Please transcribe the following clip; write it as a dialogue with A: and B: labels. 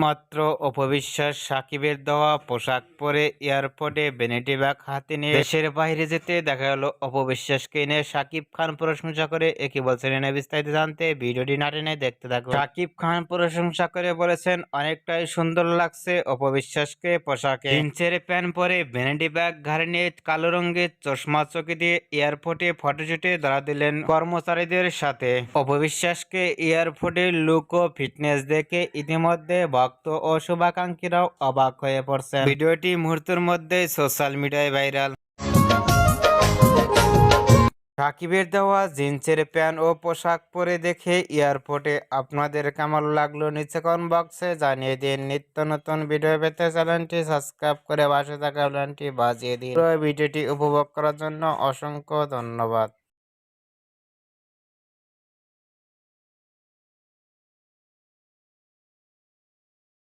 A: মাত্র অপবিশ্বাস সাকিবের দেওয়া পোশাক পরে এয়ারপোর্টে ভ্যানিটি ব্যাগ হাতে নিয়ে দেশের বাইরে যেতে দেখা গেল অপবিশ্বাসকে নিয়ে সাকিব খান প্রশংসা করে। একই বলছেন এনে বিস্তারিত জানতে ভিডিওটি না টেনে দেখতে থাকুন। সাকিব খান প্রশংসা করে বলেছেন অনেকটাই সুন্দর লাগছে অপবিশ্বাসকে পোশাকে। জিন্সের প্যান্ট পরে ভ্যানিটি ব্যাগ ঘাড়ে নিয়ে কালো রঙের চশমা চোখে দিয়ে এয়ারপোর্টে ফটোশুটে ধরা দিলেন কর্মচারীদের সাথে। অপবিশ্বাসকে এয়ারপোর্টের লুক ও ফিটনেস দেখে ইতিমধ্যে ভক্ত ও শুভাকাঙ্ক্ষীরাও অবাক হয়ে পড়ছেন। ভিডিওটি মুহূর্তের মধ্যে সোশ্যাল মিডিয়ায় ভাইরাল। সাকিবের দেওয়া জিন্সের প্যান্ট ও পোশাক পরে দেখে এয়ারপোর্টে আপনাদের কেমন লাগলো নিচে কমেন্ট বক্সে জানিয়ে দিন। নিত্য নতুন ভিডিও পেতে চ্যানেলটি সাবস্ক্রাইব করে পাশে থাকা বেলটি বাজিয়ে দিন। ভিডিওটি উপভোগ করার জন্য অসংখ্য ধন্যবাদ।